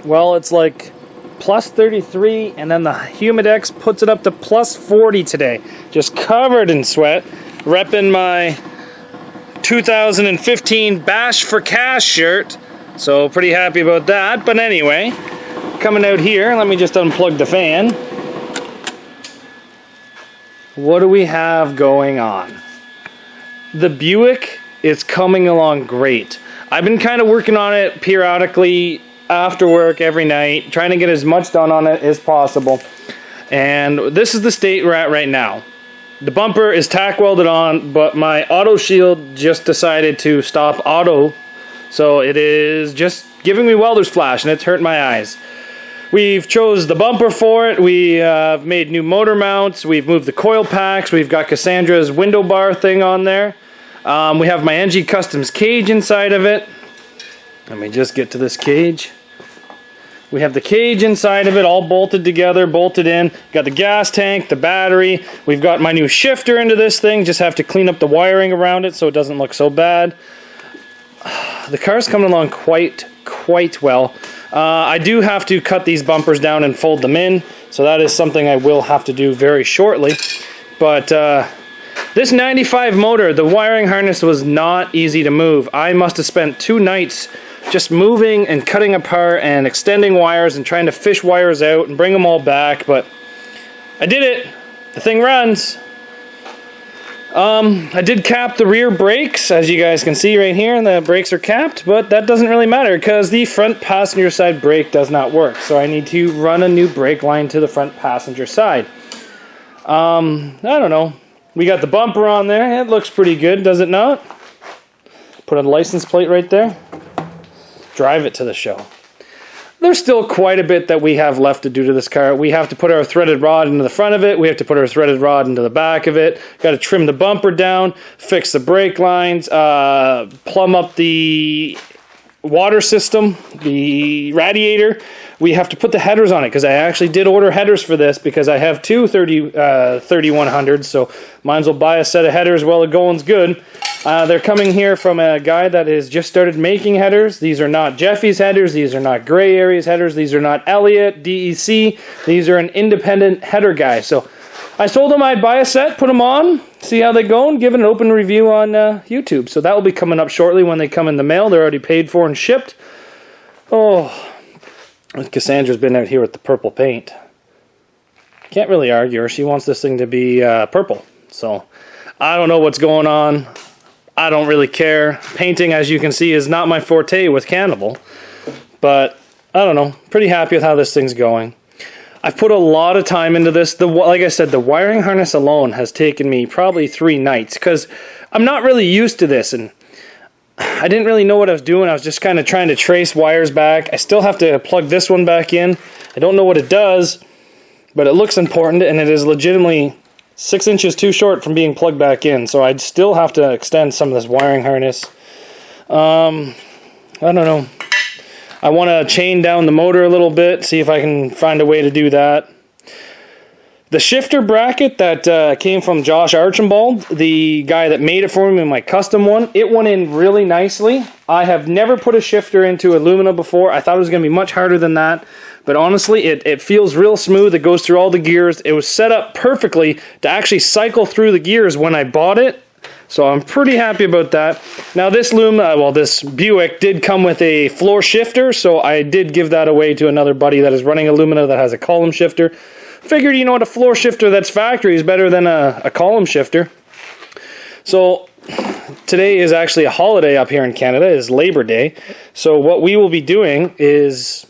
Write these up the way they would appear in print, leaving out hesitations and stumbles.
Well, it's like plus 33, and then the Humidex puts it up to plus 40 today. Just covered in sweat. Repping my 2015 Bash for Cash shirt. So pretty happy about that. But anyway, coming out here, let me just unplug the fan. What do we have going on? The Buick is coming along great. I've been kind of working on it periodically after work every night, trying to get as much done on it as possible. And this is the state we're at right now. The bumper is tack welded on, but my auto shield just decided to stop auto. So it is just giving me welder's flash, and it's hurting my eyes. We've chose the bumper for it. We have made new motor mounts. We've moved the coil packs. We've got Cassandra's window bar thing on there. We have my NG Customs cage inside of it. Let me just get to this cage. We have the cage inside of it all bolted together, bolted in. Got the gas tank, the battery. We've got my new shifter into this thing. Just have to clean up the wiring around it so it doesn't look so bad. The car's coming along quite well. I do have to cut these bumpers down and fold them in, so that is something I will have to do very shortly. But this 95 motor, the wiring harness was not easy to move. I must have spent 2 nights just moving and cutting apart and extending wires and trying to fish wires out and bring them all back, but I did it. The thing runs. I did cap the rear brakes, as you guys can see right here, and the brakes are capped, but that doesn't really matter because the front passenger side brake does not work, so I need to run a new brake line to the front passenger side. I don't know. We got the bumper on there. It looks pretty good, does it not? Put a license plate right there. Drive it to the show. There's still quite a bit that we have left to do to this car. We have to put our threaded rod into the front of it. We have to put our threaded rod into the back of it. Got to trim the bumper down, fix the brake lines, plumb up the water system, the radiator. We have to put the headers on it because I actually did order headers for this because I have two 3100s, so might as well buy a set of headers while the going's good. They're coming here from a guy that has just started making headers. These are not Jeffy's headers. These are not Gray Area's headers. These are not Elliott, DEC. These are an independent header guy. So I told him I'd buy a set, put them on, see how they go, and give an open review on YouTube. So that will be coming up shortly when they come in the mail. They're already paid for and shipped. Oh, Cassandra's been out here with the purple paint. Can't really argue her. She wants this thing to be purple. So I don't know what's going on. I don't really care. Painting, as you can see, is not my forte with Cannibal. But, I don't know. Pretty happy with how this thing's going. I've put a lot of time into this. Like I said, the wiring harness alone has taken me probably 3 nights. Because I'm not really used to this. And I didn't really know what I was doing. I was just kind of trying to trace wires back. I still have to plug this one back in. I don't know what it does. But it looks important. And it is legitimately 6 inches too short from being plugged back in, so I'd still have to extend some of this wiring harness. I don't know. I want to chain down the motor a little bit, see if I can find a way to do that. The shifter bracket that came from Josh Archibald, the guy that made it for me in my custom one, it went in really nicely. I have never put a shifter into Alumina before. I thought it was going to be much harder than that. But honestly, it feels real smooth. It goes through all the gears. It was set up perfectly to actually cycle through the gears when I bought it. So I'm pretty happy about that. Now this this Buick did come with a floor shifter. So I did give that away to another buddy that is running Alumina that has a column shifter. Figured, you know what, a floor shifter that's factory is better than a column shifter. So today is actually a holiday up here in Canada. It's Labor Day. So what we will be doing is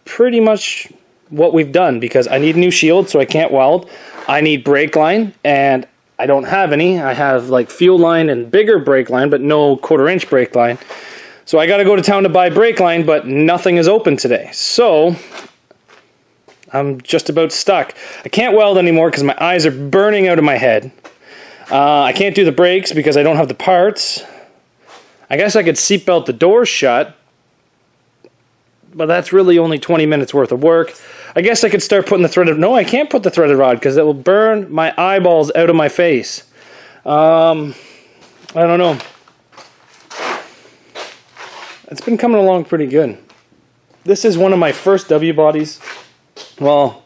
pretty much what we've done, because I need a new shield so I can't weld. I need brake line, and I don't have any. I have like fuel line and bigger brake line, but no 1/4 inch brake line. So I got to go to town to buy brake line, but nothing is open today. So I'm just about stuck. I can't weld anymore because my eyes are burning out of my head. I can't do the brakes because I don't have the parts. I guess I could seatbelt the doors shut, but that's really only 20 minutes worth of work. I guess I could start putting the threaded... No, I can't put the threaded rod because it will burn my eyeballs out of my face. I don't know. It's been coming along pretty good. This is one of my first W bodies. Well,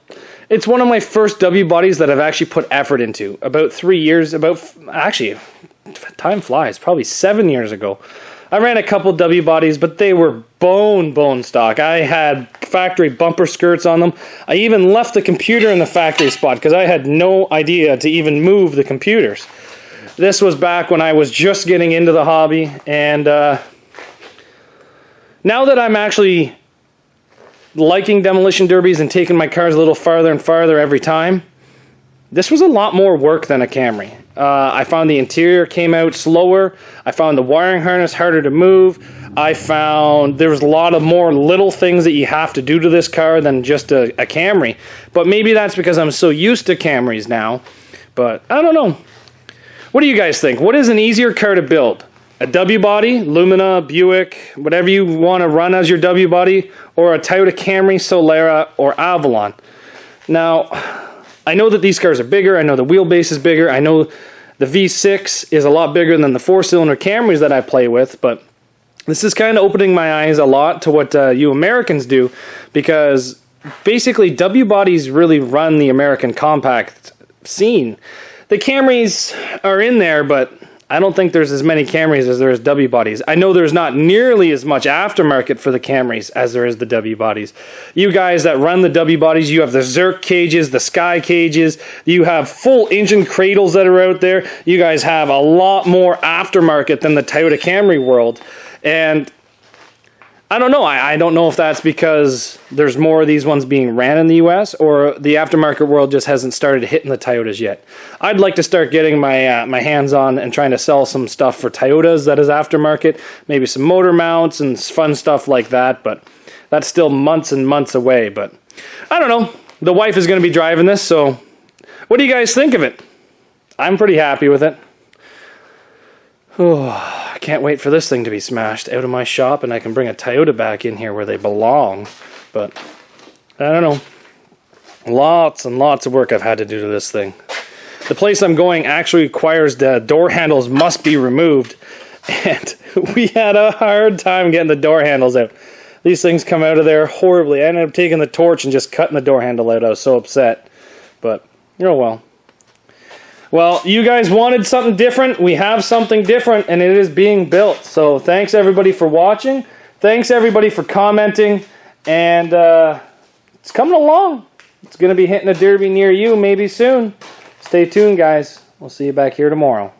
it's one of my first W bodies that I've actually put effort into. About 3 years, actually, time flies, probably 7 years ago. I ran a couple W bodies, but they were bone stock. I had factory bumper skirts on them. I even left the computer in the factory spot because I had no idea to even move the computers. This was back when I was just getting into the hobby, and now that I'm actually liking demolition derbies and taking my cars a little farther and farther every time, this was a lot more work than a Camry. I found the interior came out slower. I found the wiring harness harder to move. I found there was a lot of more little things that you have to do to this car than just a Camry. But maybe that's because I'm so used to Camrys now. But I don't know. What do you guys think? What is an easier car to build? A W body, Lumina, Buick, whatever you want to run as your W body, or a Toyota Camry, Solera, or Avalon? Now, I know that these cars are bigger. I know the wheelbase is bigger. I know the V6 is a lot bigger than the four-cylinder Camrys that I play with, but this is kind of opening my eyes a lot to what you Americans do, because basically W bodies really run the American compact scene. The Camrys are in there, but I don't think there's as many Camrys as there is W bodies. I know there's not nearly as much aftermarket for the Camrys as there is the W bodies. You guys that run the W bodies, you have the Zerk cages, the Sky cages, you have full engine cradles that are out there. You guys have a lot more aftermarket than the Toyota Camry world. And I don't know. I don't know if that's because there's more of these ones being ran in the US, or the aftermarket world just hasn't started hitting the Toyotas yet. I'd like to start getting my my hands on and trying to sell some stuff for Toyotas that is aftermarket, maybe some motor mounts and fun stuff like that, but that's still months and months away. But I don't know. The wife is going to be driving this, so what do you guys think of it? I'm pretty happy with it. Oh, I can't wait for this thing to be smashed out of my shop and I can bring a Toyota back in here where they belong. But I don't know. Lots and lots of work I've had to do to this thing. The place I'm going actually requires the door handles must be removed, and we had a hard time getting the door handles out. These things come out of there horribly. I ended up taking the torch and just cutting the door handle out. I was so upset. But, oh well. Well, you guys wanted something different. We have something different, and it is being built. So thanks everybody for watching. Thanks everybody for commenting. And it's coming along. It's going to be hitting a derby near you maybe soon. Stay tuned, guys. We'll see you back here tomorrow.